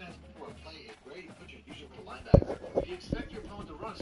defense before a play is where you put your usual linebacker. If you expect your opponent to run.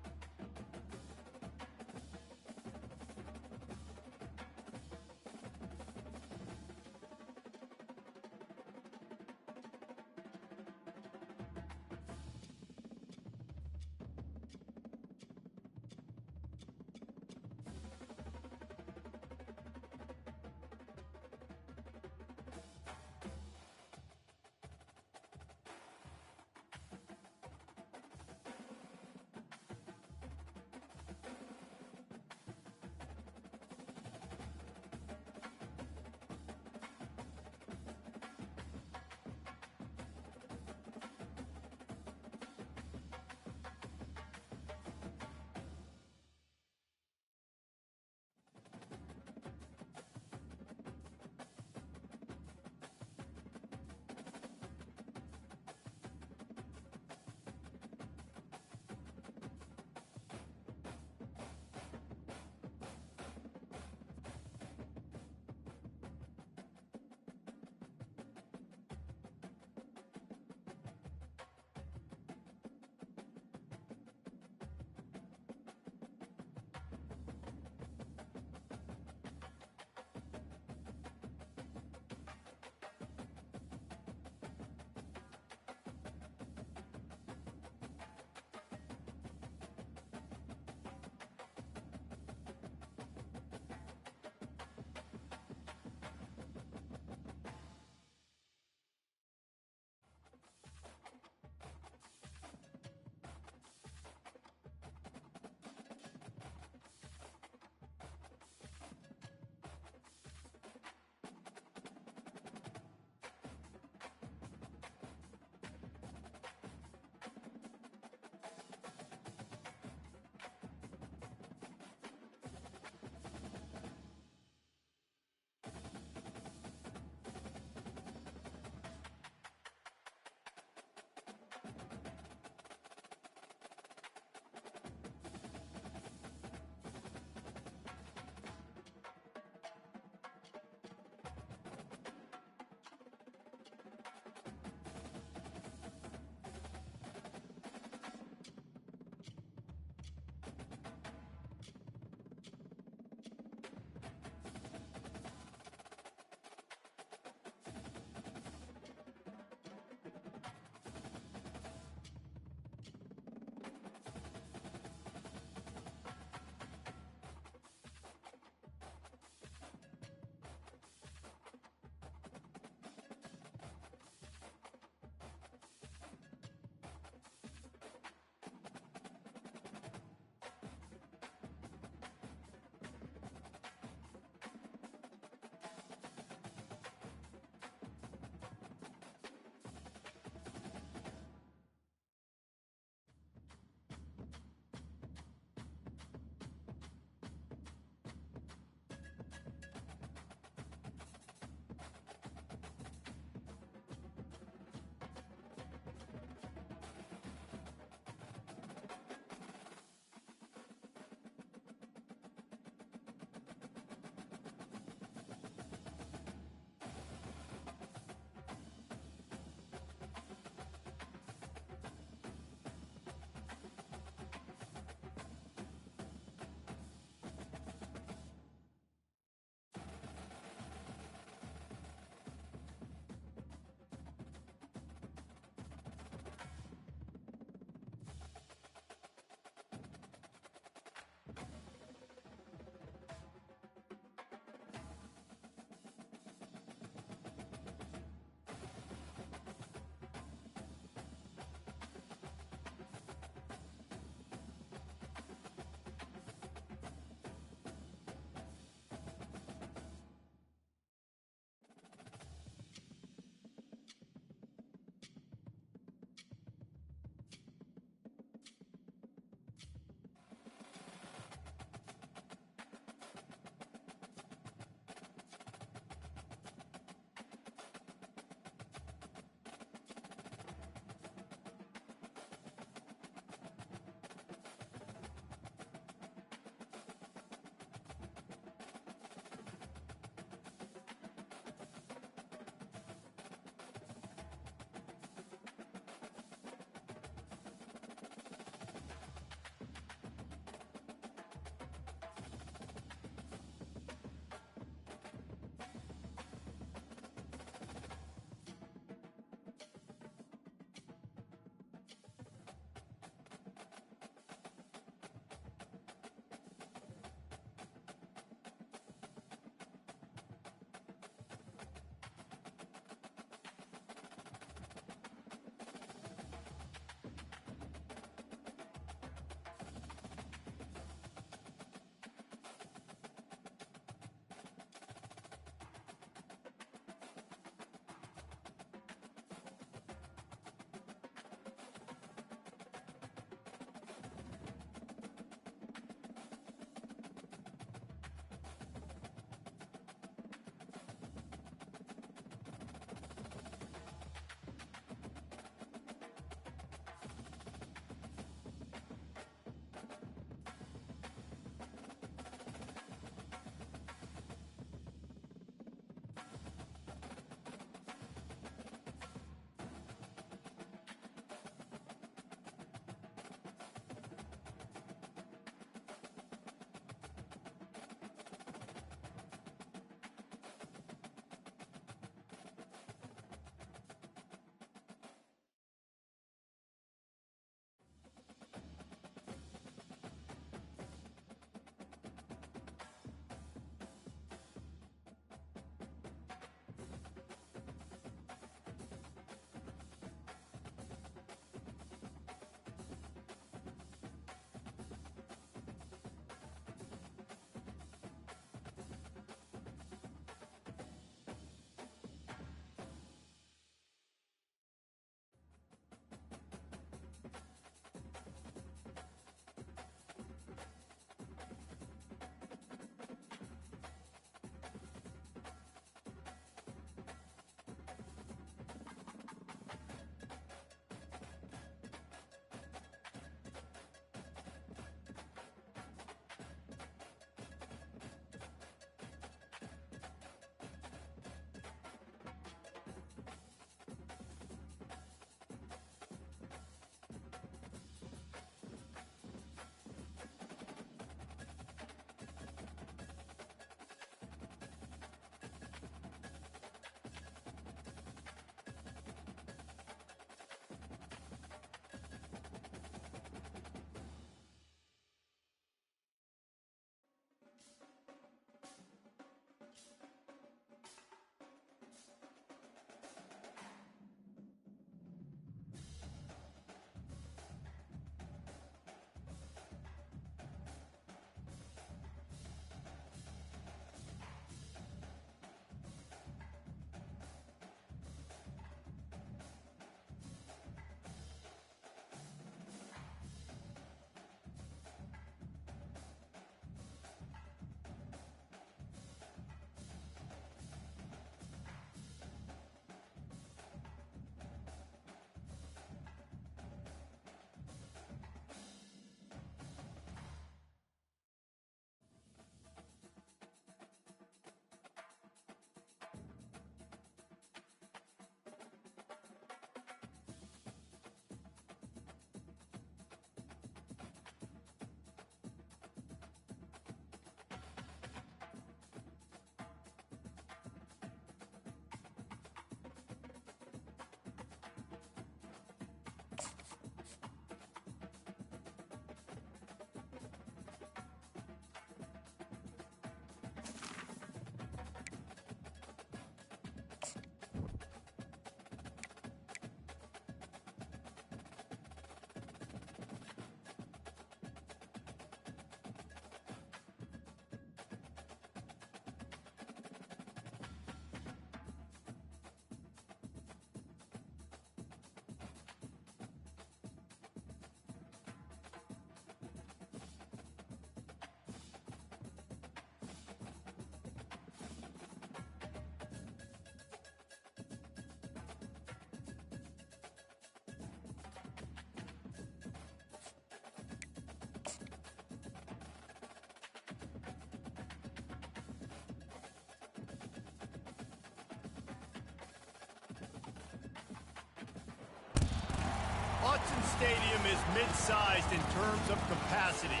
stadium is mid-sized in terms of capacity.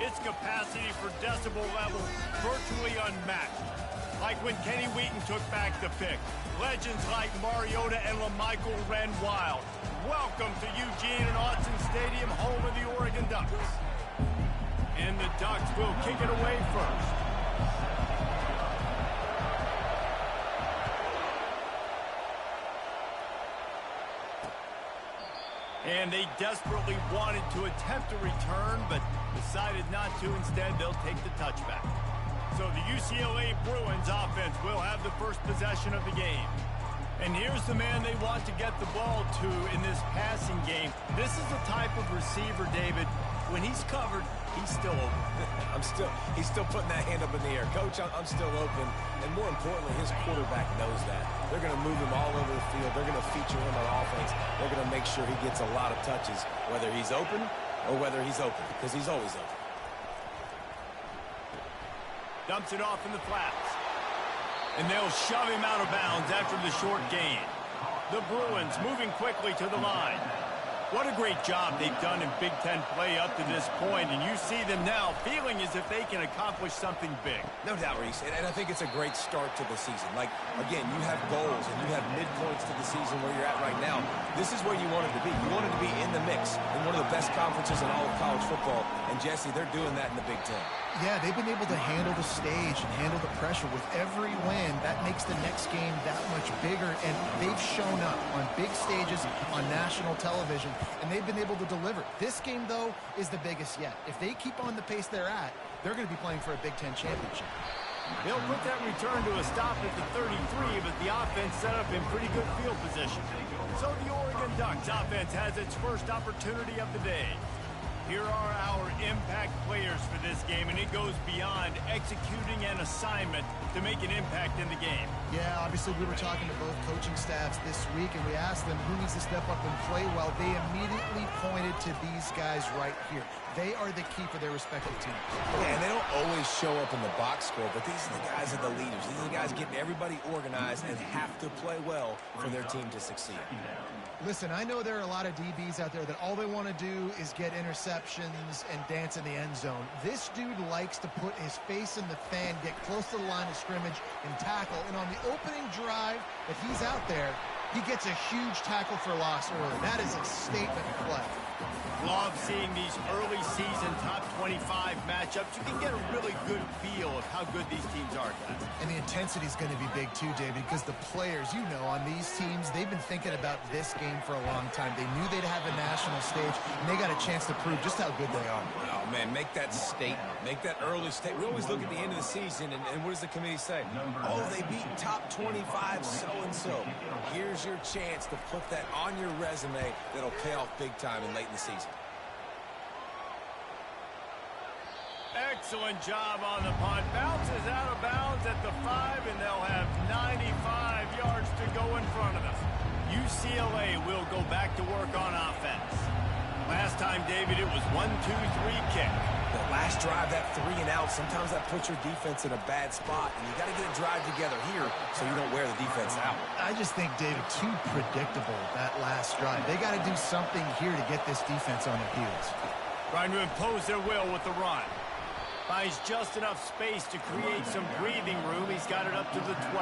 Its capacity for decibel level virtually unmatched. Like when Kenny Wheaton took back the pick. Legends like Mariota and LaMichael ran wild. Welcome to Eugene and Autzen Stadium, home of the Oregon Ducks. And the Ducks will kick it away first. And they desperately wanted to attempt a return, but decided not to. Instead, they'll take the touchback. So the UCLA Bruins offense will have the first possession of the game. And here's the man they want to get the ball to in this passing game. This is the type of receiver, David, when he's covered, he's still open. He's still putting that hand up in the air. Coach, I'm still open. And more importantly, his quarterback knows that. They're going to move him all over the field. They're going to feature him on offense. They're going to make sure he gets a lot of touches, whether he's open or whether he's open, because he's always open. Dumps it off in the flats. And they'll shove him out of bounds after the short gain. The Bruins moving quickly to the line. What a great job they've done in Big Ten play up to this point, and you see them now feeling as if they can accomplish something big. No doubt, Reese, and I think it's a great start to the season. Like, again, you have goals and you have midpoints to the season where you're at right now. This is where you wanted to be. You wanted to be in the mix in one of the best conferences in all of college football, and Jesse, they're doing that in the Big Ten. Yeah, they've been able to handle the stage and handle the pressure with every win. That makes the next game that much bigger, and they've shown up on big stages on national television, and they've been able to deliver. This game, though, is the biggest yet. If they keep on the pace they're at, they're going to be playing for a Big Ten championship. They'll put that return to a stop at the 33, but the offense set up in pretty good field position. So the Oregon Ducks offense has its first opportunity of the day. Here are our impact players for this game, and it goes beyond executing an assignment to make an impact in the game. Yeah, obviously we were talking to both coaching staffs this week, and we asked them who needs to step up and play well. They immediately pointed to these guys right here. They are the key for their respective teams. Yeah, and they don't always show up in the box score, but these are the guys that are the leaders. These are the guys getting everybody organized and have to play well for their team to succeed. Listen, I know there are a lot of DBs out there that all they want to do is get interceptions and dance in the end zone. This dude likes to put his face in the fan, get close to the line of scrimmage, and tackle. And on the opening drive that he's out there, he gets a huge tackle for loss early. That is a statement play. Love seeing these early season top 25 matchups. You can get a really good feel of how good these teams are, guys. And the intensity is going to be big too, David, because the players, you know, on these teams, they've been thinking about this game for a long time. They knew they'd have a national stage, and they got a chance to prove just how good they are. Oh, man, make that statement. Make that early statement. We always look at the end of the season, and what does the committee say? Oh, they beat top 25 so-and-so. Here's your chance to put that on your resume that'll pay off big time and late in the season. Excellent job on the punt. Bounces out of bounds at the 5, and they'll have 95 yards to go in front of them. UCLA will go back to work on offense. Last time, David, it was 1-2-3 kick. The last drive, that 3 and out, sometimes that puts your defense in a bad spot, and you got to get a drive together here so you don't wear the defense out. I just think, David, too predictable, that last drive. They got to do something here to get this defense on their heels. Trying to impose their will with the run. Finds just enough space to create some breathing room. He's got it up to the 12.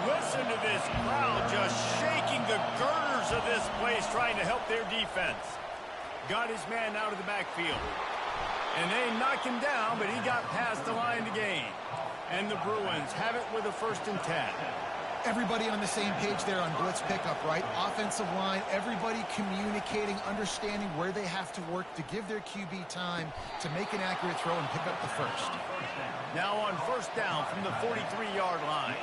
Listen to this crowd just shaking the girders of this place, trying to help their defense. Got his man out of the backfield. And they knock him down, but he got past the line to gain. And the Bruins have it with a 1st and 10. Everybody on the same page there on blitz pickup, right? Offensive line, everybody communicating, understanding where they have to work to give their QB time to make an accurate throw and pick up the 1st. Now on 1st down from the 43-yard line.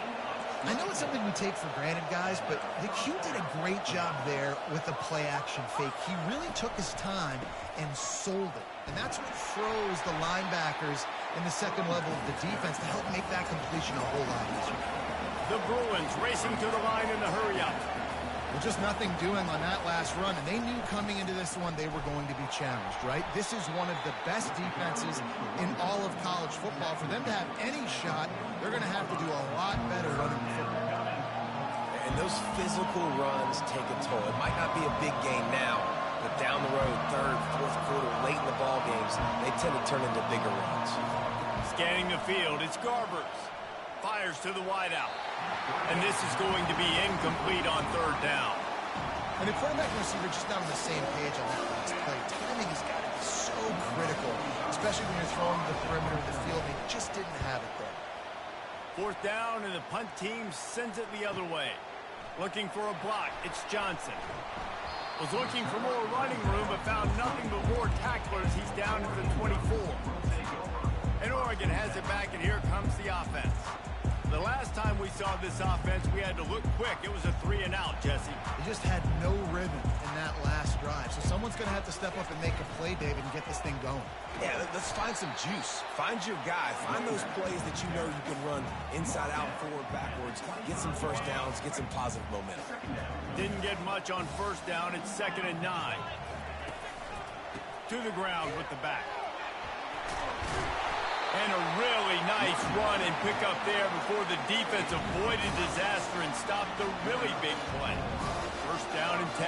I know it's something we take for granted, guys, but the Q did a great job there with the play-action fake. He really took his time and sold it. And that's what froze the linebackers in the second level of the defense to help make that completion a whole lot easier. The Bruins racing to the line in the hurry-up. Well, just nothing doing on that last run, and they knew coming into this one they were going to be challenged, right? This is one of the best defenses in all of college football. For them to have any shot, they're going to have to do a lot better running the football. And those physical runs take a toll. It might not be a big gain now, but down the road, third, fourth quarter, late in the ball games, they tend to turn into bigger runs. Scanning the field, it's Garbers. Fires to the wideout. And this is going to be incomplete on third down. And the quarterback and receiver just not on the same page on that last play. Timing has got to be so critical, especially when you're throwing to the perimeter of the field. They just didn't have it there. Fourth down, and the punt team sends it the other way. Looking for a block, it's Johnson. Was looking for more running room, but found nothing but more tacklers. He's down to the 24. And Oregon has it back, and here comes the offense. The last time we saw this offense, we had to look quick. It was a 3-and-out, Jesse. They just had no rhythm in that last drive. So someone's going to have to step up and make a play, David, and get this thing going. Yeah, let's find some juice. Find your guy. Find those plays that you know you can run inside out, forward, backwards. Get some first downs. Get some positive momentum. Didn't get much on first down. It's 2nd and 9. To the ground with the back. And a really nice run and pick up there before the defense avoided disaster and stopped the really big play. First down and 10.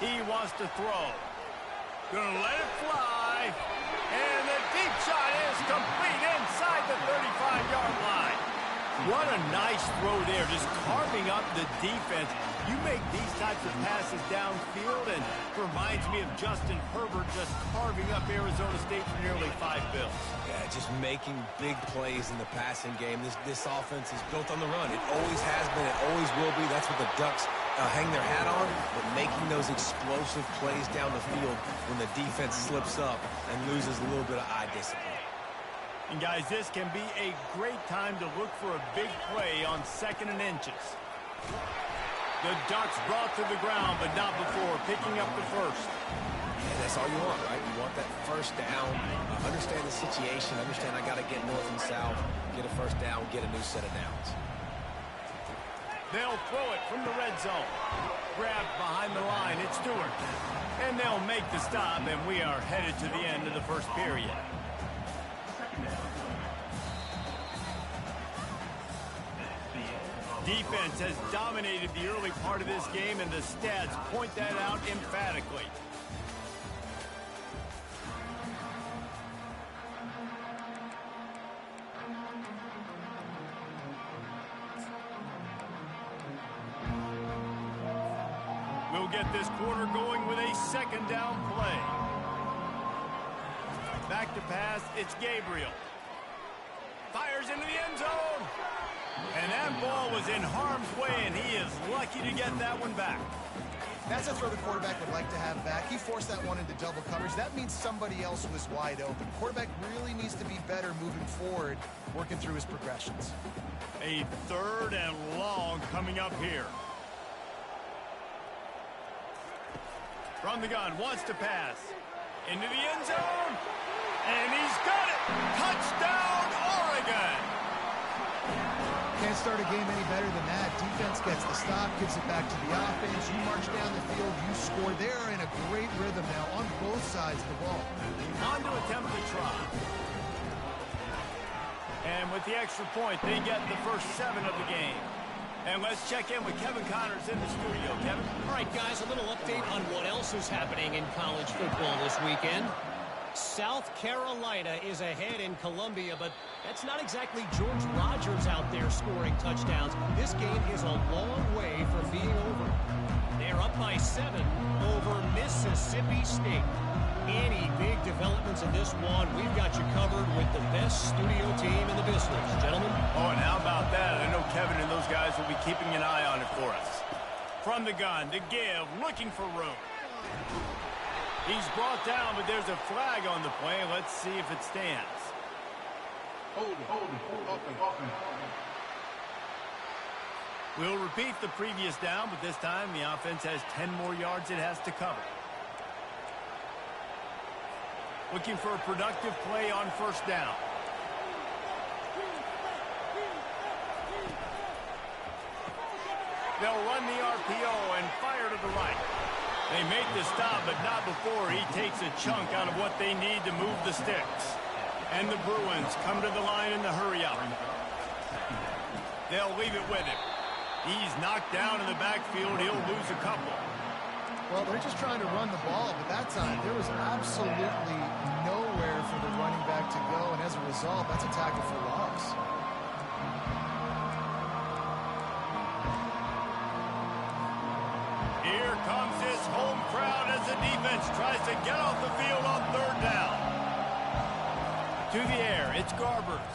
He wants to throw. Gonna let it fly. And the deep shot is complete inside the 35-yard line. What a nice throw there, just carving up the defense. You make these types of passes downfield, and it reminds me of Justin Herbert just carving up Arizona State for nearly 5 bills. Yeah, just making big plays in the passing game. This offense is built on the run. It always has been. It always will be. That's what the Ducks hang their hat on, but making those explosive plays down the field when the defense slips up and loses a little bit of eye discipline. And guys, this can be a great time to look for a big play on 2nd and inches. The Ducks brought to the ground, but not before picking up the first. And that's all you want, right? You want that first down, understand the situation, understand I got to get north and south, get a first down, get a new set of downs. They'll throw it from the red zone. Grabbed behind the line, it's Stewart. And they'll make the stop, and we are headed to the end of the first period. Defense has dominated the early part of this game, and the stats point that out emphatically. We'll get this quarter going with a 2nd down play. Back to pass, it's Gabriel. Fires into the end zone. And that ball was in harm's way, and he is lucky to get that one back. That's a throw the quarterback would like to have back. He forced that one into double coverage. That means somebody else was wide open. Quarterback really needs to be better moving forward, working through his progressions. A 3rd and long coming up here. From the gun, wants to pass. Into the end zone. And he's got it. Touchdown, Oregon. Can't start a game any better than that. Defense gets the stop, gives it back to the offense. You march down the field, you score. They're in a great rhythm now on both sides of the ball. On to attempt the try. And with the extra point, they get the first 7 of the game. And let's check in with Kevin Connors in the studio. Kevin? All right, guys, a little update on what else is happening in college football this weekend. South Carolina is ahead in Columbia, but that's not exactly George Rogers out there scoring touchdowns. This game is a long way from being over. They're up by 7 over Mississippi State. Any big developments in this one, we've got you covered with the best studio team in the business, gentlemen. Oh, and how about that? I know Kevin and those guys will be keeping an eye on it for us. From the gun to give, looking for room. He's brought down, but there's a flag on the play. Let's see if it stands. Hold it. We'll repeat the previous down, but this time the offense has 10 more yards it has to cover. Looking for a productive play on first down. They'll run the RPO and fire to the right. They make the stop, but not before he takes a chunk out of what they need to move the sticks. And the Bruins come to the line in the hurry-up. They'll leave it with him. He's knocked down in the backfield. He'll lose a couple. Well, they're just trying to run the ball, but that time there was absolutely nowhere for the running back to go, and as a result, that's a tackle for loss. Here comes his home crowd as the defense tries to get off the field on third down. To the air, it's Garbers.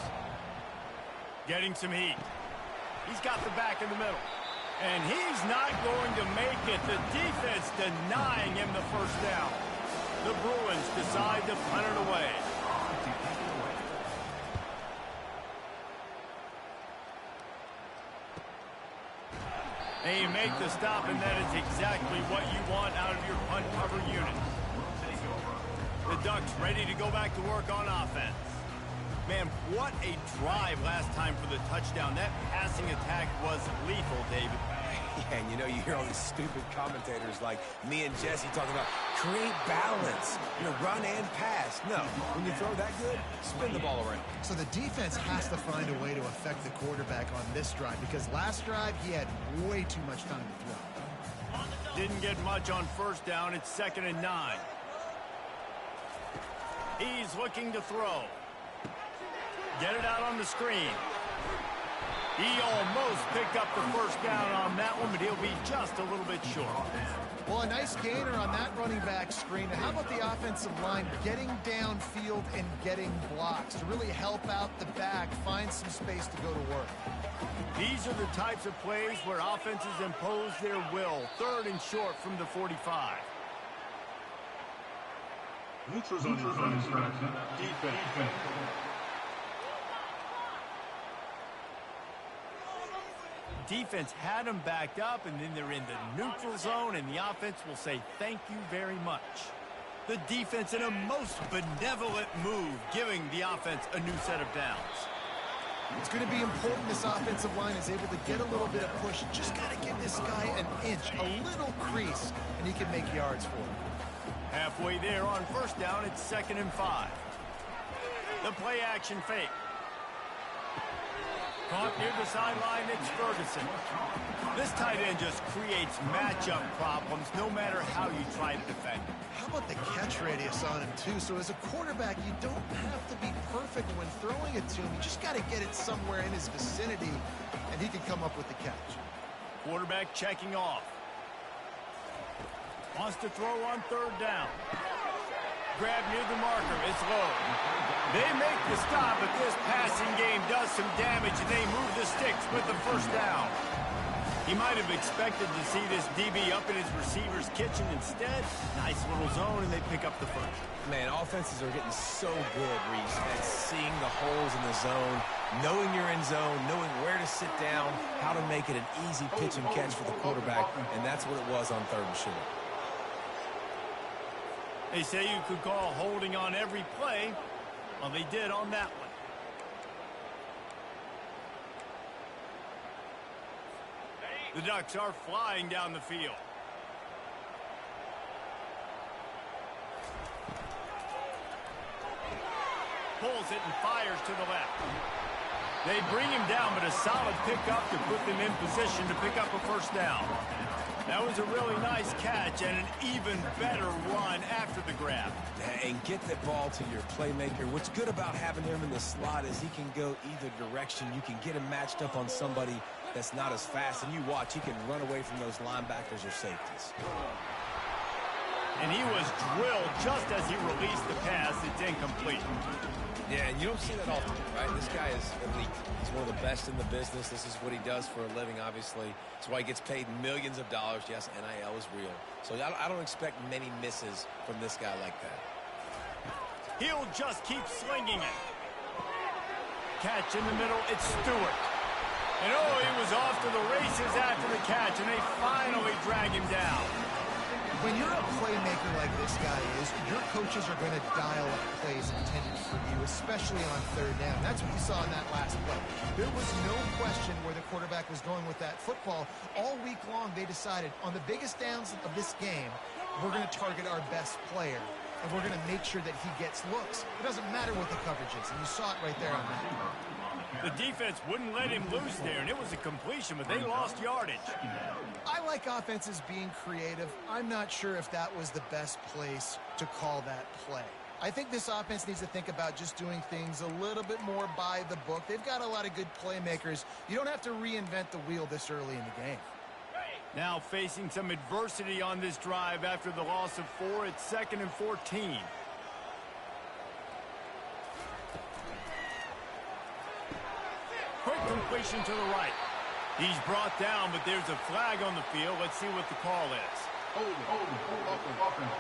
Getting some heat. He's got the back in the middle. And he's not going to make it. The defense denying him the first down. The Bruins decide to punt it away. And you make the stop, and that is exactly what you want out of your punt cover unit. The Ducks ready to go back to work on offense. Man, what a drive last time for the touchdown. That passing attack was lethal, David. Yeah, and you know, you hear all these stupid commentators like me and Jesse talking about create balance, run and pass. No, when you throw that good, spin the ball around. So the defense has to find a way to affect the quarterback on this drive, because last drive he had way too much time to throw. Didn't get much on first down. It's 2nd and 9. He's looking to throw. Get it out on the screen. He almost picked up the first down on that one, but he'll be just a little bit short. Well, a nice gainer on that running back screen. How about the offensive line getting downfield and getting blocks to really help out the back, find some space to go to work? These are the types of plays where offenses impose their will. 3rd and short from the 45. Neutral zone infraction. Defense. Defense had them backed up, and then they're in the neutral zone, and the offense will say thank you very much. The defense in a most benevolent move, giving the offense a new set of downs. It's going to be important this offensive line is able to get a little bit of push. Just got to give this guy an inch, a little crease, and he can make yards for him. Halfway there on first down, it's 2nd and 5. The play action fake. Caught near the sideline, it's Ferguson. This tight end just creates matchup problems no matter how you try to defend. How about the catch radius on him, too? So as a quarterback, you don't have to be perfect when throwing it to him. You just got to get it somewhere in his vicinity, and he can come up with the catch. Quarterback checking off. Wants to throw on 3rd down. Grab near the marker. It's low. They make the stop, but this passing game does some damage, and they move the sticks with the first down. He might have expected to see this DB up in his receiver's kitchen. Instead, nice little zone, and they pick up the first. Man, offenses are getting so good, Reese, at seeing the holes in the zone, knowing you're in zone, knowing where to sit down, how to make it an easy pitch and catch for the quarterback, and that's what it was on 3rd and short. They say you could call holding on every play. Well, they did on that one. The Ducks are flying down the field. Pulls it and fires to the left. They bring him down, but a solid pickup to put them in position to pick up a first down. That was a really nice catch and an even better run after the grab. And get the ball to your playmaker. What's good about having him in the slot is he can go either direction. You can get him matched up on somebody that's not as fast, and you watch, he can run away from those linebackers or safeties. And he was drilled just as he released the pass. It's incomplete. Yeah, and you don't see that often, right? This guy is elite. He's one of the best in the business. This is what he does for a living, obviously. That's why he gets paid millions of dollars. Yes, NIL is real. So I don't expect many misses from this guy like that. He'll just keep slinging it. Catch in the middle, it's Stewart. And oh, he was off to the races after the catch, and they finally drag him down. When you're a playmaker like this guy is, your coaches are going to dial up plays intended for you, especially on 3rd down. That's what you saw in that last play. There was no question where the quarterback was going with that football. All week long, they decided on the biggest downs of this game, we're going to target our best player, and we're going to make sure that he gets looks. It doesn't matter what the coverage is, and you saw it right there on that. The defense wouldn't let him loose there, and it was a completion, but they lost yardage. I like offenses being creative. I'm not sure if that was the best place to call that play. I think this offense needs to think about just doing things a little bit more by the book. They've got a lot of good playmakers. You don't have to reinvent the wheel this early in the game. Now facing some adversity on this drive after the loss of 4. It's 2nd and 14. Quick completion to the right. He's brought down, but there's a flag on the field. Let's see what the call is. Offense.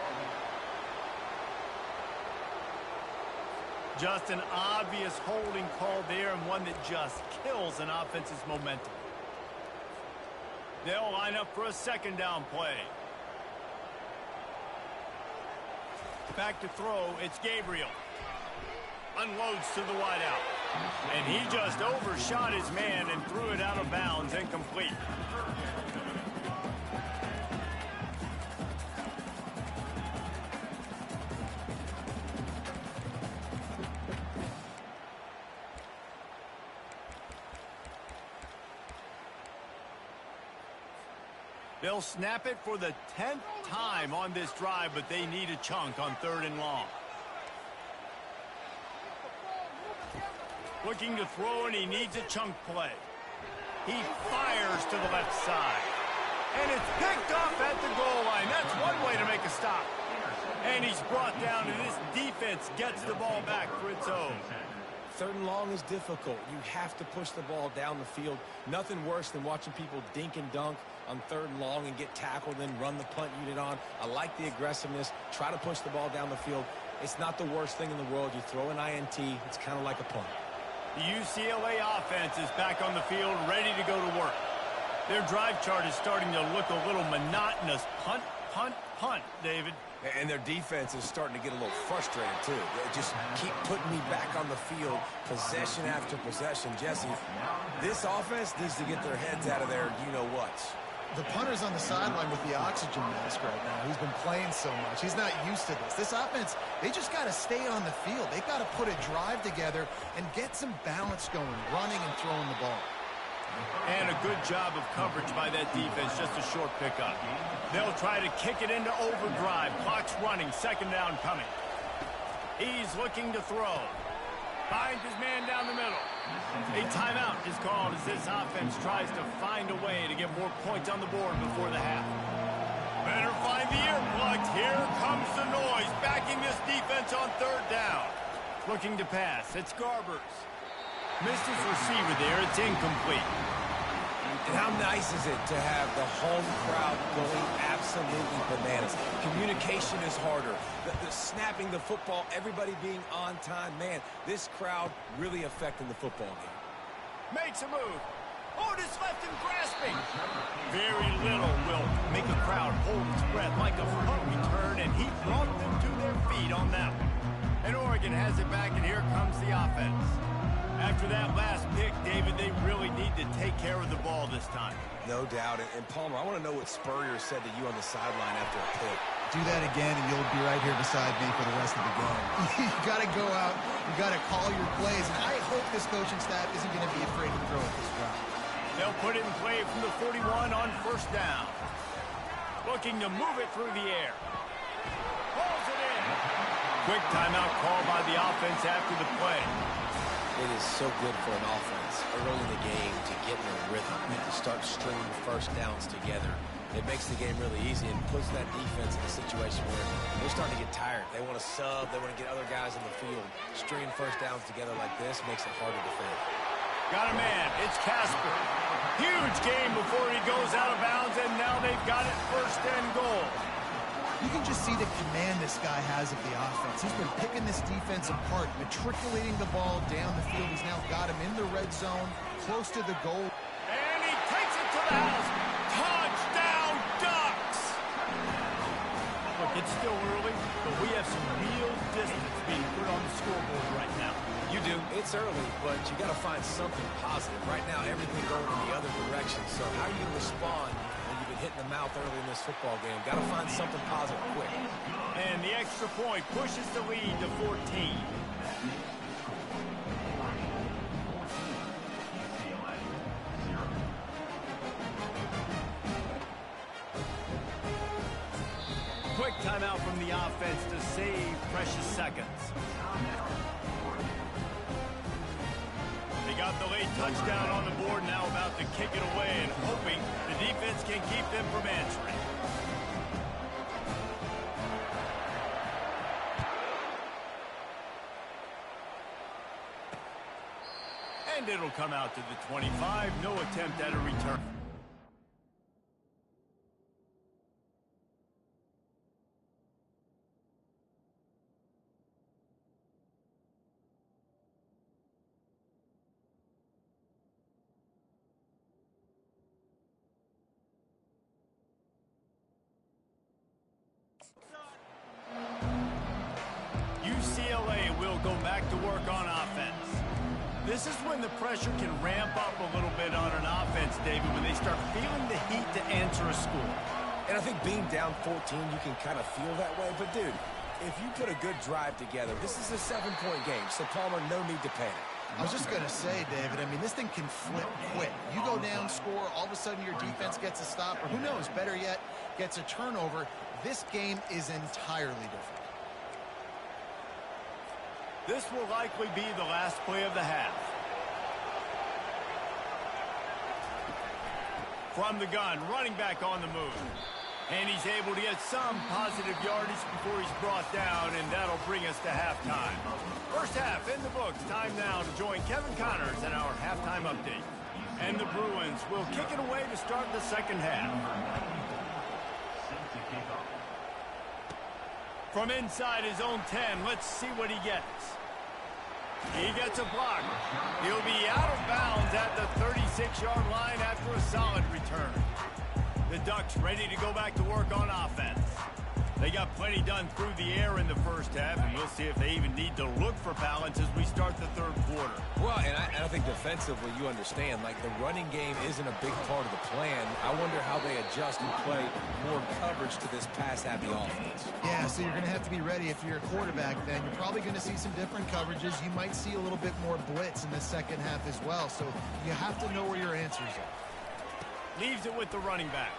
Just an obvious holding call there, and one that just kills an offense's momentum. They'll line up for a 2nd down play. Back to throw, it's Gabriel. Unloads to the wideout. And he just overshot his man and threw it out of bounds, incomplete. They'll snap it for the 10th time on this drive, but they need a chunk on 3rd and long. Looking to throw, and he needs a chunk play. He fires to the left side. And it's picked off at the goal line. That's one way to make a stop. And he's brought down, and this defense gets the ball back for its own. 3rd and long is difficult. You have to push the ball down the field. Nothing worse than watching people dink and dunk on 3rd and long and get tackled and run the punt unit on. I like the aggressiveness. Try to push the ball down the field. It's not the worst thing in the world. You throw an INT, it's kind of like a punt. The UCLA offense is back on the field, ready to go to work. Their drive chart is starting to look a little monotonous. Punt, punt, punt, David. And their defense is starting to get a little frustrated, too. They just keep putting me back on the field, possession after possession. Jesse, this offense needs to get their heads out of their you-know-whats. The punter's on the sideline with the oxygen mask right now. He's been playing so much. He's not used to this. This offense, they just got to stay on the field. They got to put a drive together and get some balance going, running and throwing the ball. And a good job of coverage by that defense, just a short pickup. They'll try to kick it into overdrive. Clock's running, 2nd down coming. He's looking to throw. Finds his man down the middle. A timeout is called as this offense tries to find a way to get more points on the board before the half. Better find the earplugs. Here comes the noise, backing this defense on 3rd down. Looking to pass. It's Garbers. Missed his receiver there. It's incomplete. And how nice is it to have the home crowd going absolutely bananas? Communication is harder. The snapping the football, everybody being on time. Man, this crowd really affecting the football game. Makes a move. Otis left him grasping. Very little will make a crowd hold its breath like a punt return, and he brought them to their feet on that one. And Oregon has it back, and here comes the offense. After that last pick, David, they really need to take care of the ball this time. No doubt. And Palmer, I want to know what Spurrier said to you on the sideline after a pick. Do that again, and you'll be right here beside me for the rest of the game. You got to go out. You got to call your plays. And I hope this coaching staff isn't going to be afraid to throw it this route. They'll put it in play from the 41 on 1st down. Looking to move it through the air. Pulls it in. Quick timeout call by the offense after the play. It is so good for an offense early in the game to get in a rhythm and to start stringing 1st downs together. It makes the game really easy and puts that defense in a situation where they're starting to get tired. They want to sub. They want to get other guys in the field. Stringing 1st downs together like this makes it hard to defend. Got a man. It's Casper. Huge game before he goes out of bounds, and now they've got it 1st and goal. You can just see the command this guy has of the offense. He's been picking this defense apart, matriculating the ball down the field. He's now got him in the red zone, close to the goal. And he takes it to the house. Touchdown, Ducks! Look, it's still early, but we have some real distance being put on the scoreboard right now. You do. It's early, but you got to find something positive. Right now, everything going in the other direction. So how are you going to respond when you've been hitting the mouth early in this football game? Got to find something positive quick. And the extra point pushes the lead to 14. quick timeout from the offense to save precious seconds. They got the late touchdown on the board, now about to kick it away and hoping the defense can keep them from answering. And it'll come out to the 25. No attempt at a return. UCLA will go back to work on offense. This is when the pressure can ramp up a little bit on an offense, David, when they start feeling the heat to answer a score. And I think being down 14, you can kind of feel that way. But, dude, if you put a good drive together, this is a 7-point game. So, Palmer, no need to panic. I was just going to say, David, I mean, this thing can flip quick. You go down, score, all of a sudden your defense gets a stop, or who knows, better yet, gets a turnover. This game is entirely different. This will likely be the last play of the half. From the gun, running back on the move. And he's able to get some positive yardage before he's brought down, and that'll bring us to halftime. First half in the books. Time now to join Kevin Connors in our halftime update. And the Bruins will kick it away to start the second half. From inside his own 10, let's see what he gets. He gets a block. He'll be out of bounds at the 36-yard line after a solid return. The Ducks ready to go back to work on offense. They got plenty done through the air in the first half, and we'll see if they even need to look for balance as we start the third quarter. Well, and I think defensively you understand, like the running game isn't a big part of the plan. I wonder how they adjust and play more coverage to this pass-happy offense. Yeah, so you're going to have to be ready if you're a quarterback then. You're probably going to see some different coverages. You might see a little bit more blitz in the second half as well, so you have to know where your answers are. Leaves it with the running back.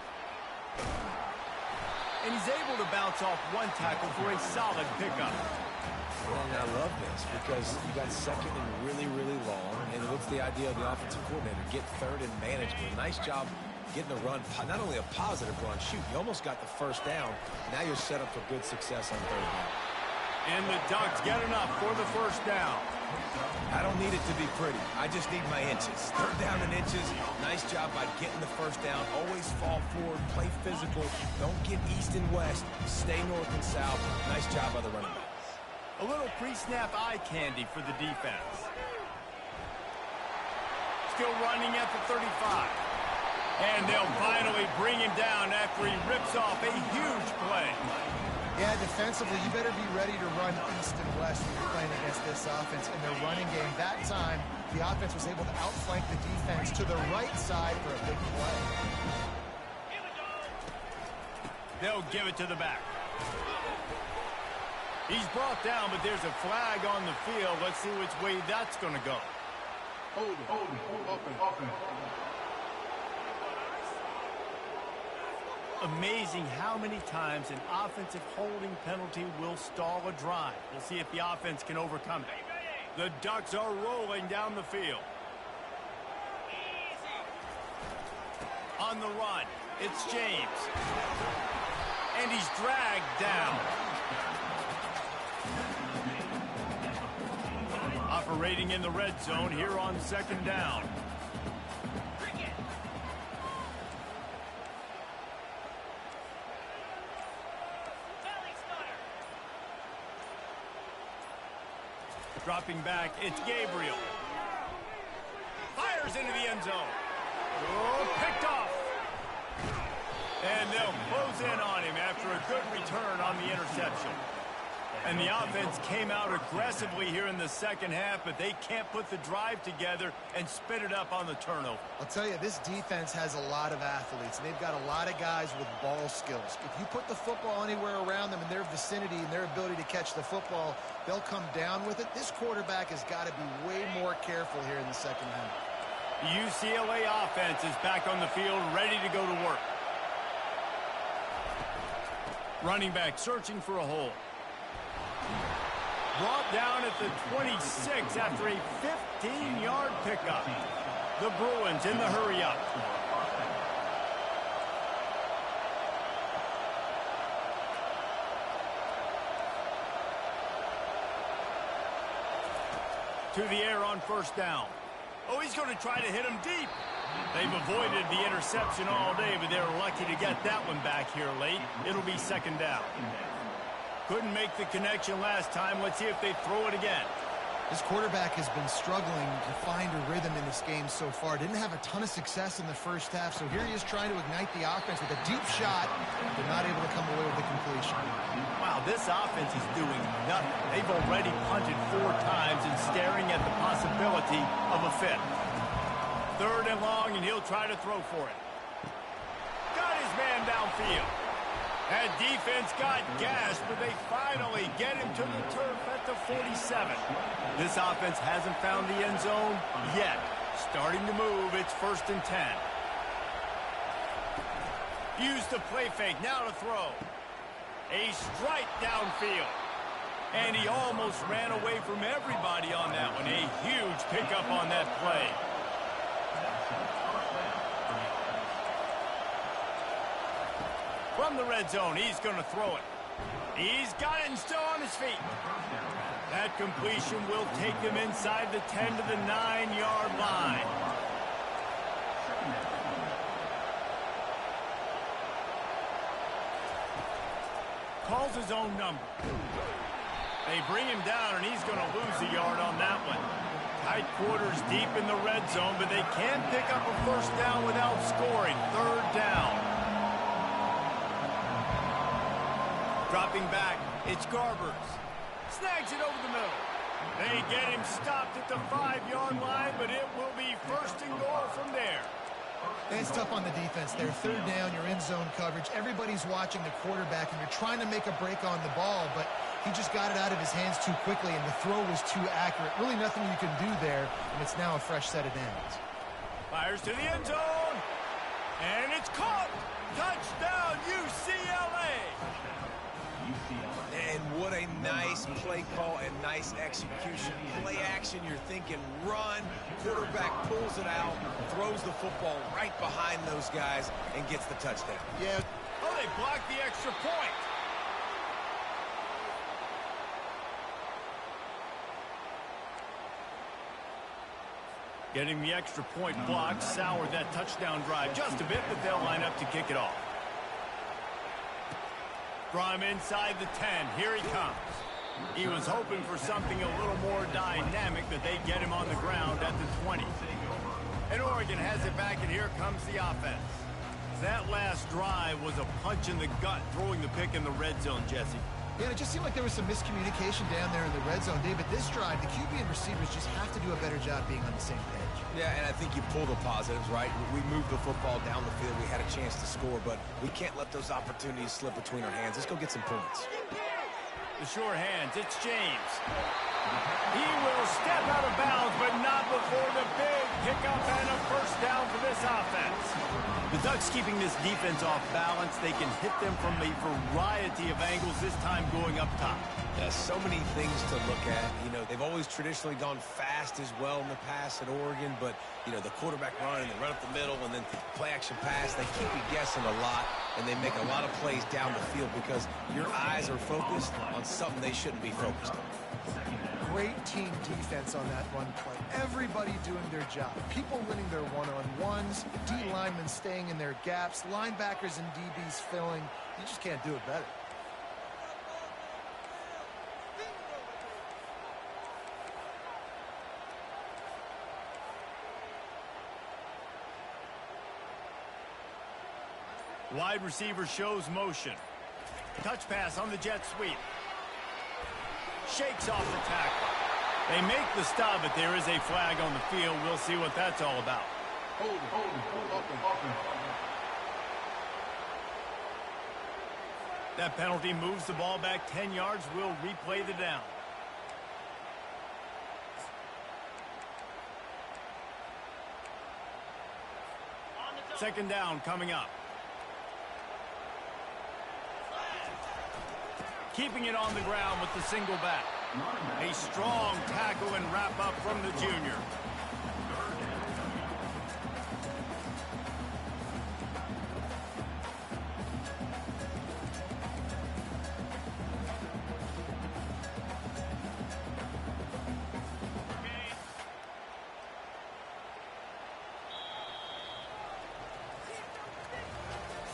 And he's able to bounce off one tackle for a solid pickup. And I love this because you got second and really, really long. And what's the idea of the offensive coordinator? Get third and manageable. Nice job getting the run, not only a positive run, shoot, you almost got the first down. Now you're set up for good success on third down. And the Ducks get enough for the first down. I don't need it to be pretty. I just need my inches. Third down in inches. Nice job by getting the first down. Always fall forward. Play physical. Don't get east and west. Stay north and south. Nice job by the running back. A little pre-snap eye candy for the defense. Still running at the 35. And they'll finally bring him down after he rips off a huge play. Yeah, defensively, you better be ready to run east and west when you're playing against this offense. In their running game, that time, the offense was able to outflank the defense to the right side for a big play. They'll give it to the back. He's brought down, but there's a flag on the field. Let's see which way that's going to go. Hold open. Amazing how many times an offensive holding penalty will stall a drive. We'll see if the offense can overcome it. The Ducks are rolling down the field. On the run, it's James. And he's dragged down. Operating in the red zone here on second down. Dropping back, it's Gabriel. Fires into the end zone. Oh, picked off. And they'll close in on him after a good return on the interception. And the offense came out aggressively here in the second half, but they can't put the drive together and spit it up on the turnover. I'll tell you, this defense has a lot of athletes, and they've got a lot of guys with ball skills. If you put the football anywhere around them in their vicinity and their ability to catch the football, they'll come down with it. This quarterback has got to be way more careful here in the second half. The UCLA offense is back on the field, ready to go to work. Running back searching for a hole. Brought down at the 26 after a 15-yard pickup. The Bruins in the hurry-up. To the air on first down. Oh, he's going to try to hit him deep. They've avoided the interception all day, but they were lucky to get that one back here late. It'll be second down. Couldn't make the connection last time. Let's see if they throw it again. This quarterback has been struggling to find a rhythm in this game so far. Didn't have a ton of success in the first half, so here he is trying to ignite the offense with a deep shot, but not able to come away with the completion. Wow, this offense is doing nothing. They've already punted 4 times and staring at the possibility of a fifth. Third and long, and he'll try to throw for it. Got his man downfield. That defense got gassed, but they finally get him to the turf at the 47. This offense hasn't found the end zone yet. Starting to move, it's first and 10. Use the play fake, now to throw. A strike downfield. And he almost ran away from everybody on that one. A huge pickup on that play. From the red zone, he's going to throw it. He's got it and still on his feet. That completion will take him inside the 10 to the 9-yard line. Calls his own number. They bring him down, and he's going to lose a yard on that one. Tight quarters deep in the red zone, but they can't pick up a first down without scoring. Third down. Dropping back, it's Garbers. Snags it over the middle. They get him stopped at the 5-yard line, but it will be first and goal from there. It's tough on the defense there. Third down, you're in zone coverage. Everybody's watching the quarterback, and you're trying to make a break on the ball, but he just got it out of his hands too quickly, and the throw was too accurate. Really nothing you can do there, and it's now a fresh set of downs. Fires to the end zone, and it's caught. Touchdown, UCLA. And what a nice play call and nice execution. Play action, you're thinking run. Quarterback pulls it out, throws the football right behind those guys, and gets the touchdown. Yeah. Oh, they blocked the extra point. Getting the extra point blocked soured that touchdown drive just a bit, but they'll line up to kick it off. From inside the 10, here he comes. He was hoping for something a little more dynamic, but they get him on the ground at the 20. And Oregon has it back, and here comes the offense. That last drive was a punch in the gut, throwing the pick in the red zone, Jesse. Yeah, it just seemed like there was some miscommunication down there in the red zone. David, this drive, the QB and receivers just have to do a better job being on the same page. Yeah, and I think you pull the positives, right? We moved the football down the field. We had a chance to score, but we can't let those opportunities slip between our hands. Let's go get some points. The sure hands, it's James. He will step out of bounds, but not before the big pickup and a first down for this offense. The Ducks keeping this defense off balance. They can hit them from a variety of angles, this time going up top. Yeah, so many things to look at. You know, they've always traditionally gone fast as well in the past at Oregon, but, you know, the quarterback run and they run up the middle and then play action pass, they keep you guessing a lot, and they make a lot of plays down the field because your eyes are focused on something they shouldn't be focused on. Great team defense on that run play. Everybody doing their job. People winning their one-on-ones, D linemen staying in their gaps, linebackers and DBs filling. You just can't do it better. Wide receiver shows motion. Touch pass on the jet sweep. Shakes off the tackle. They make the stop, but there is a flag on the field. We'll see what that's all about. Hold it. That penalty moves the ball back 10 yards. We'll replay the down. Second down coming up. keeping it on the ground with the single back. A strong tackle and wrap-up from the junior.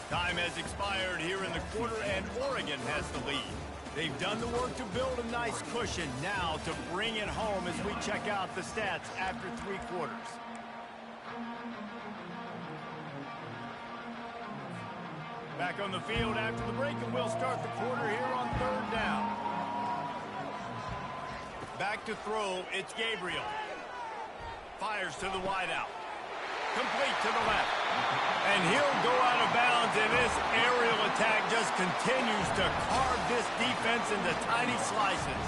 Time has expired here in the quarter, and Oregon has the lead. They've done the work to build a nice cushion. Now to bring it home as we check out the stats after 3 quarters. Back on the field after the break, and we'll start the quarter here on 3rd down. Back to throw, it's Gabriel. Fires to the wideout. Complete to the left. And he'll go out of bounds, and this aerial attack just continues to carve this defense into tiny slices.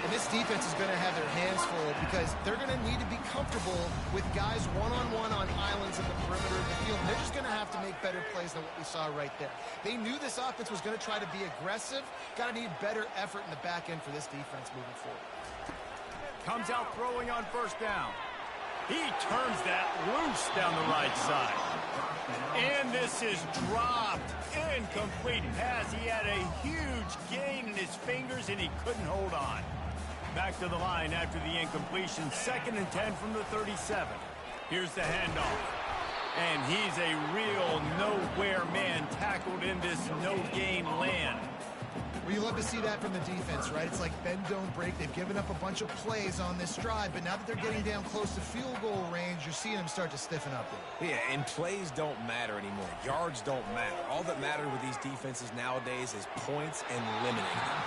And this defense is going to have their hands full because they're going to need to be comfortable with guys one-on-one on islands in the perimeter of the field. And they're just going to have to make better plays than what we saw right there. They knew this offense was going to try to be aggressive. Got to need better effort in the back end for this defense moving forward. Comes out throwing on 1st down. He turns that loose down the right side. And this is dropped. Incomplete pass. He had a huge gain in his fingers, and he couldn't hold on. Back to the line after the incompletion. 2nd and 10 from the 37. Here's the handoff. And he's a real nowhere man tackled in this no-gain land. Well, you love to see that from the defense, right? It's like bend, don't break. They've given up a bunch of plays on this drive, but now that they're getting down close to field goal range, you're seeing them start to stiffen up. Yeah, and plays don't matter anymore. Yards don't matter. All that matters with these defenses nowadays is points and limiting them.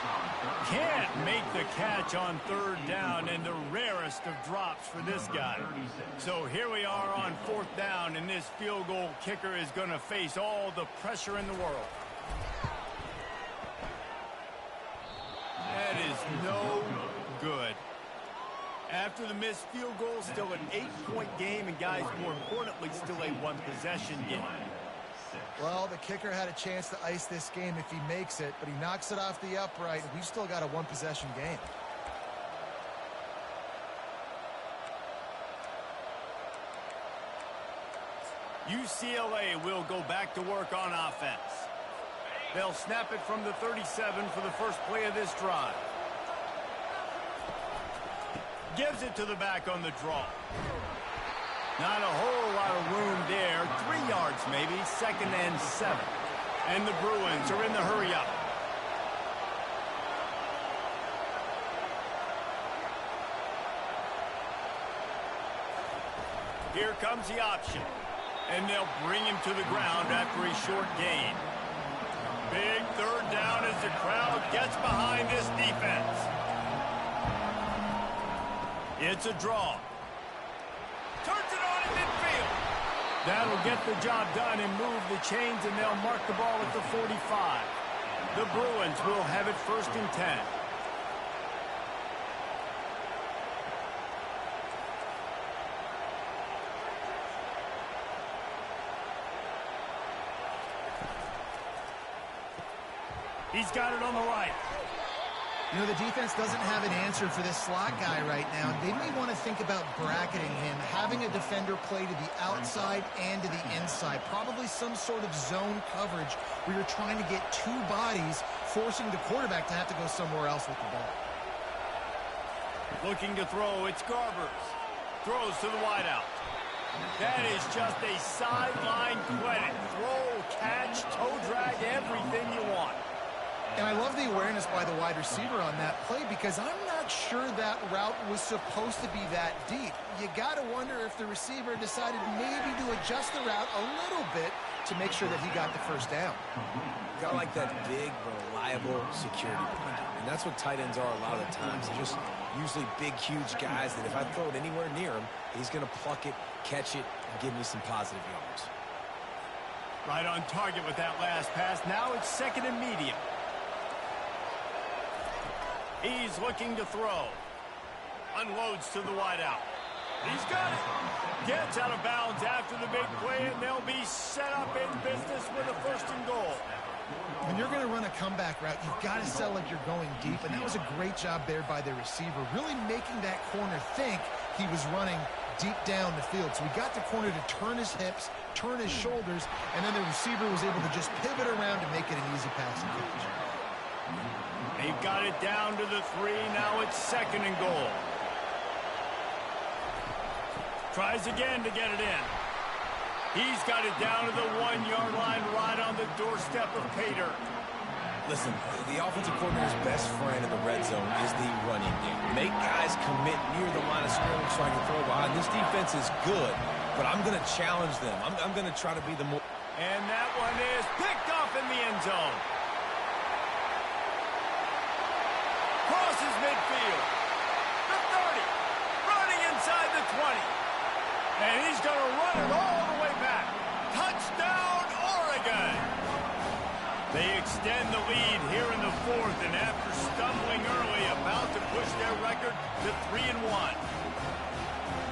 Can't make the catch on 3rd down, and the rarest of drops for this guy. So here we are on 4th down, and this field goal kicker is going to face all the pressure in the world. That is no good. After the missed field goal, still an 8-point game, and guys, more importantly, still a 1-possession game. Well, the kicker had a chance to ice this game if he makes it, but he knocks it off the upright, and we've still got a 1-possession game. UCLA will go back to work on offense. They'll snap it from the 37 for the first play of this drive. Gives it to the back on the draw. Not a whole lot of room there. 3 yards maybe. 2nd and 7. And the Bruins are in the hurry-up. Here comes the option. And they'll bring him to the ground after a short gain. Big 3rd down as the crowd gets behind this defense. It's a draw. Turns it on in midfield. That'll get the job done and move the chains, and they'll mark the ball at the 45. The Bruins will have it 1st and 10. He's got it on the right. You know, the defense doesn't have an answer for this slot guy right now. They may want to think about bracketing him, having a defender play to the outside and to the inside. Probably some sort of zone coverage where you're trying to get 2 bodies, forcing the quarterback to have to go somewhere else with the ball. Looking to throw, it's Garbers. Throws to the wideout. That is just a sideline credit. Throw, catch, toe drag, everything you want. And I love the awareness by the wide receiver on that play because I'm not sure that route was supposed to be that deep. You got to wonder if the receiver decided maybe to adjust the route a little bit to make sure that he got the 1st down. Got like that big, reliable security blanket. And that's what tight ends are a lot of the times. They're just usually big, huge guys that if I throw it anywhere near him, he's going to pluck it, catch it, and give me some positive yards. Right on target with that last pass. Now it's 2nd and medium. He's looking to throw. Unloads to the wideout. He's got it. Gets out of bounds after the big play, and they'll be set up in business with a 1st and goal. When you're going to run a comeback route, you've got to sell like you're going deep, and that was a great job there by the receiver, really making that corner think he was running deep down the field. So he got the corner to turn his hips, turn his shoulders, and then the receiver was able to just pivot around to make it an easy passing catch. They've got it down to the 3. Now it's 2nd and goal. Tries again to get it in. He's got it down to the 1-yard line, right on the doorstep of Kttn. Listen, the offensive coordinator's best friend in the red zone is the running game. Make guys commit near the line of scrimmage so I can throw behind. This defense is good, but I'm going to challenge them. I'm going to try to be the more... And that one is picked off in the end zone. Crosses midfield. The 30. Running inside the 20. And he's going to run it all the way back. Touchdown, Oregon! They extend the lead here in the 4th, and after stumbling early, about to push their record to 3-1.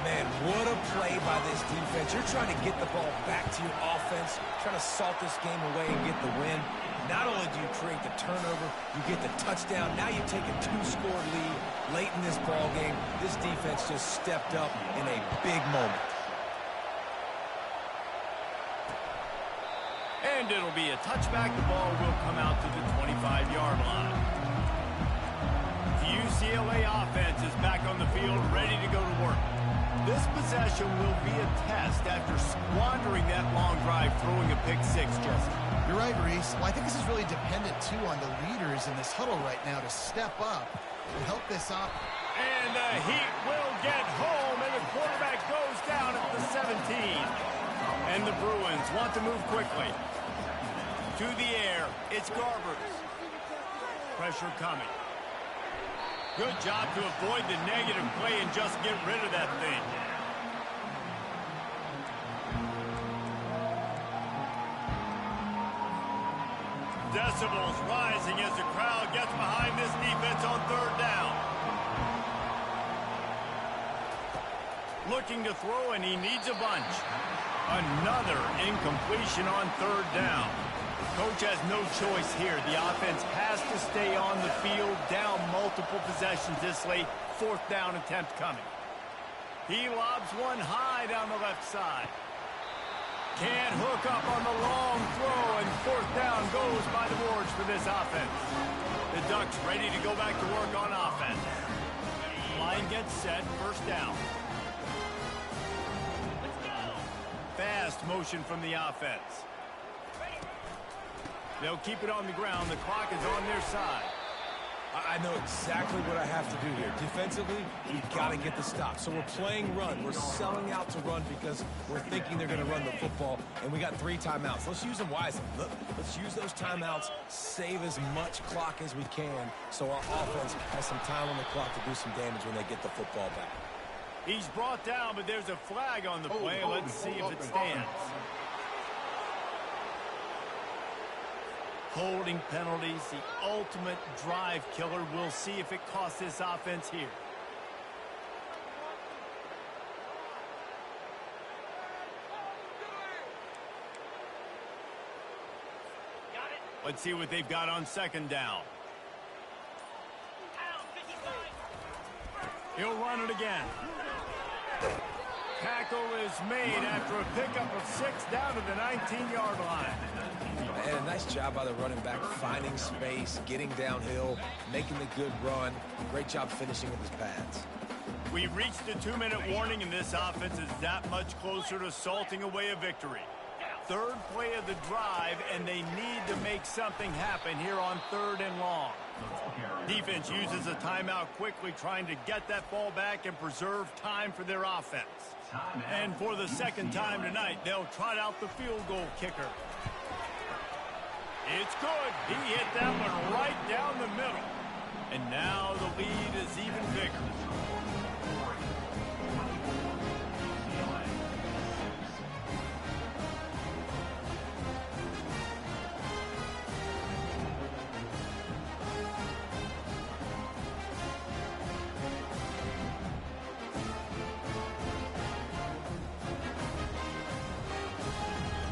Man, what a play by this defense. You're trying to get the ball back to your offense, trying to salt this game away and get the win. Not only do you create the turnover, you get the touchdown. Now you take a 2-score lead late in this ball game. This defense just stepped up in a big moment. And it'll be a touchback. The ball will come out to the 25-yard line. The UCLA offense is back on the field, ready to go to work. This possession will be a test after squandering that long drive, throwing a pick-6, Jesse. You're right, Reese. Well, I think this is really dependent, too, on the leaders in this huddle right now to step up and help this up. And the Heat will get home, and the quarterback goes down at the 17. And the Bruins want to move quickly. To the air, it's Garbers. Pressure coming. Good job to avoid the negative play and just get rid of that thing. Decibels rising as the crowd gets behind this defense on 3rd down. Looking to throw, and he needs a bunch. Another incompletion on 3rd down. Coach has no choice here. The offense has to stay on the field, down multiple possessions this late. 4th down attempt coming. He lobs one high down the left side. Can't hook up on the long throw, and 4th down goes by the boards for this offense. The Ducks ready to go back to work on offense. Line gets set, 1st down. Fast motion from the offense. They'll keep it on the ground. The clock is on their side. I know exactly what I have to do here. Defensively, we've got to get the stop. So we're playing run. We're selling out to run because we're thinking they're going to run the football, and we got 3 timeouts. Let's use them wisely. Let's use those timeouts, save as much clock as we can so our offense has some time on the clock to do some damage when they get the football back. He's brought down, but there's a flag on the play. Let's see if it stands. Holding penalties, the ultimate drive killer. We'll see if it costs this offense here. Let's see what they've got on 2nd down. He'll run it again. Tackle is made after a pickup of 6 down to the 19-yard line. And a nice job by the running back, finding space, getting downhill, making the good run. Great job finishing with his pads. We reached the 2-minute warning, and this offense is that much closer to salting away a victory. 3rd play of the drive, and they need to make something happen here on 3rd and long. Defense uses a timeout quickly, trying to get that ball back and preserve time for their offense. And for the 2nd time tonight, they'll trot out the field goal kicker. It's good. He hit that one right down the middle. And now the lead is even bigger.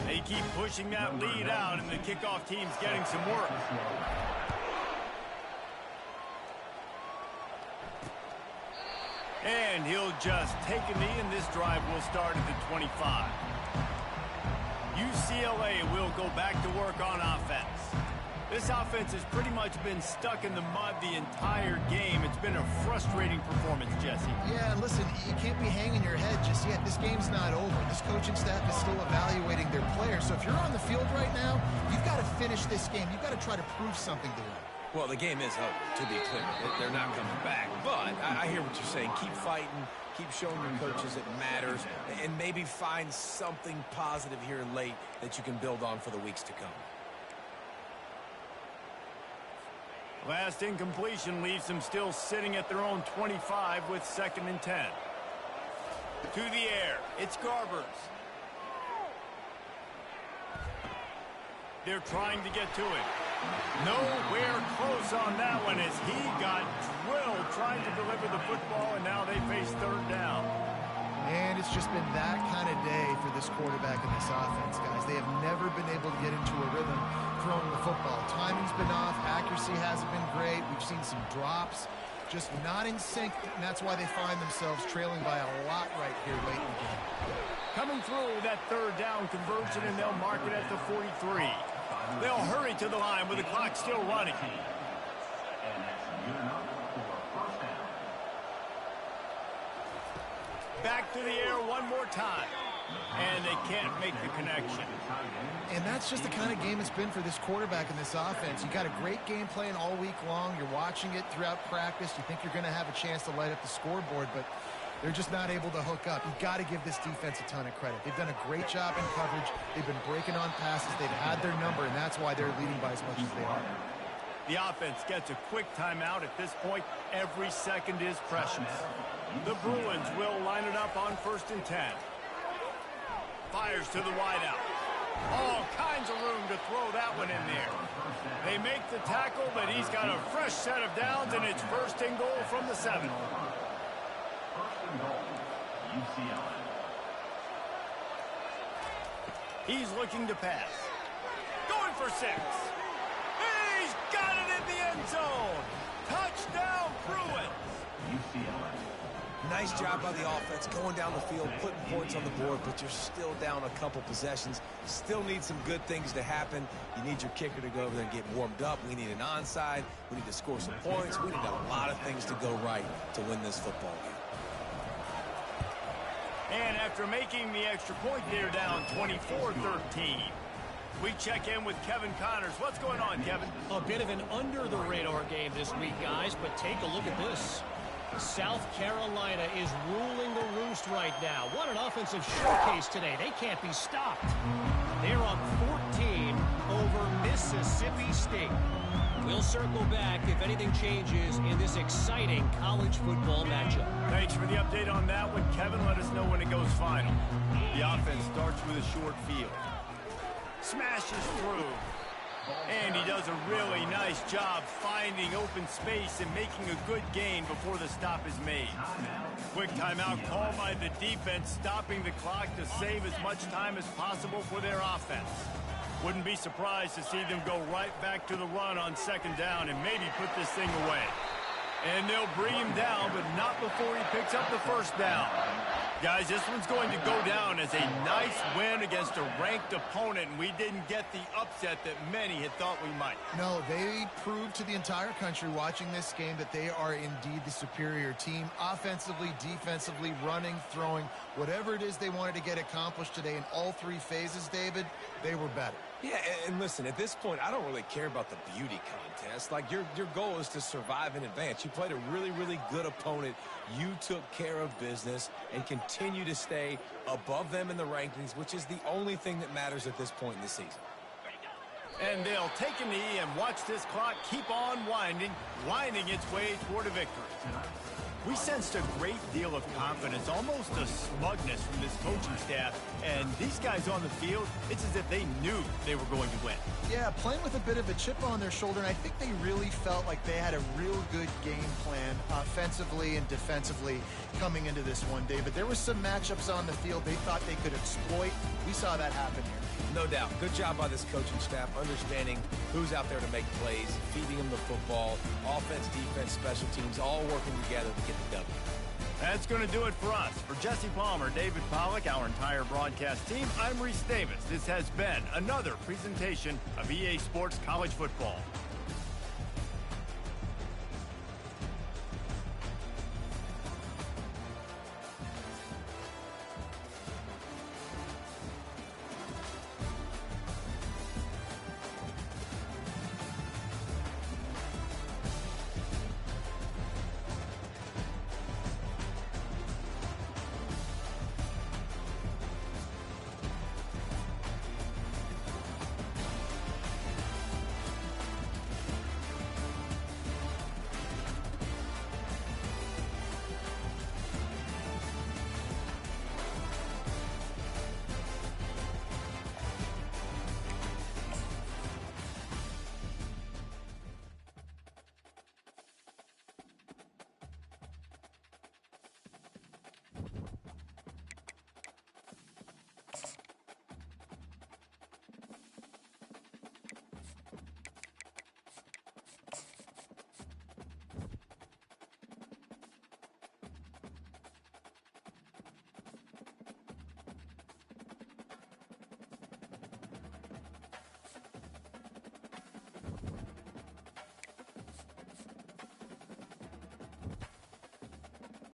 They keep pushing that lead out, and the kickoff team's getting some work. And he'll just take a knee, and this drive will start at the 25. UCLA will go back to work on offense. This offense has pretty much been stuck in the mud the entire game. It's been a frustrating performance, Jesse. Yeah, and listen, you can't be hanging your head just yet. This game's not over. This coaching staff is still evaluating their players. So if you're on the field right now, you've got to finish this game. You've got to try to prove something to them. Well, the game is over, to be clear. They're not coming back. But I hear what you're saying. Keep fighting. Keep showing your coaches it matters. And maybe find something positive here late that you can build on for the weeks to come. Last incompletion leaves them still sitting at their own 25 with 2nd and 10. To the air. It's Garbers. They're trying to get to it. Nowhere close on that one as he got drilled trying to deliver the football, and now they face 3rd down. And it's just been that kind of day for this quarterback and this offense, guys. They have never been able to get into a rhythm throwing the football. Timing's been off. Accuracy hasn't been great. We've seen some drops. Just not in sync, and that's why they find themselves trailing by a lot right here late in the game. Coming through that 3rd down conversion, and they'll mark it at the 43. They'll hurry to the line with the clock still running. Back to the air one more time. And they can't make the connection. And that's just the kind of game it's been for this quarterback and this offense. You got a great game plan all week long. You're watching it throughout practice. You think you're going to have a chance to light up the scoreboard, but they're just not able to hook up. You've got to give this defense a ton of credit. They've done a great job in coverage. They've been breaking on passes. They've had their number, and that's why they're leading by as much as they are. The offense gets a quick timeout. At this point, every second is precious. The Bruins will line it up on 1st and 10. Fires to the wideout. All kinds of room to throw that one in there. They make the tackle, but he's got a fresh set of downs, and it's 1st and goal from the 7. He's looking to pass. Going for 6. He's got it in the end zone. Touchdown, Bruins. Nice job by the offense going down the field, putting points on the board, but you're still down a couple possessions. Still need some good things to happen. You need your kicker to go over there and get warmed up. We need an onside. We need to score some points. We need a lot of things to go right to win this football game. And after making the extra point, they're down 24-13. We check in with Kevin Connors. What's going on, Kevin? A bit of an under-the-radar game this week, guys, but take a look at this. South Carolina is ruling the roost right now. What an offensive showcase today. They can't be stopped. They're up 14 over Mississippi State. We'll circle back if anything changes in this exciting college football matchup. Thanks for the update on that one, Kevin. Let us know when it goes final. The offense starts with a short field. Smashes through. And he does a really nice job finding open space and making a good gain before the stop is made. Quick timeout called by the defense, stopping the clock to save as much time as possible for their offense. Wouldn't be surprised to see them go right back to the run on 2nd down and maybe put this thing away. And they'll bring him down, but not before he picks up the 1st down. Guys, this one's going to go down as a nice win against a ranked opponent, and we didn't get the upset that many had thought we might. No, they proved to the entire country watching this game that they are indeed the superior team. Offensively, defensively, running, throwing, whatever it is they wanted to get accomplished today in all 3 phases, David, they were better. Yeah, and listen, at this point, I don't really care about the beauty contest. Like, your goal is to survive and advance. You played a really, really good opponent. You took care of business and continue to stay above them in the rankings, which is the only thing that matters at this point in the season. And they'll take a knee and watch this clock keep on winding its way toward a victory. We sensed a great deal of confidence, almost a smugness from this coaching staff. And these guys on the field, it's as if they knew they were going to win. Yeah, playing with a bit of a chip on their shoulder, and I think they really felt like they had a real good game plan offensively and defensively coming into this one, David. There were some matchups on the field they thought they could exploit. We saw that happen here. No doubt. Good job by this coaching staff, understanding who's out there to make plays, feeding them the football, offense, defense, special teams, all working together to get the W. That's going to do it for us. For Jesse Palmer, David Pollack, our entire broadcast team, I'm Reese Davis. This has been another presentation of EA Sports College Football.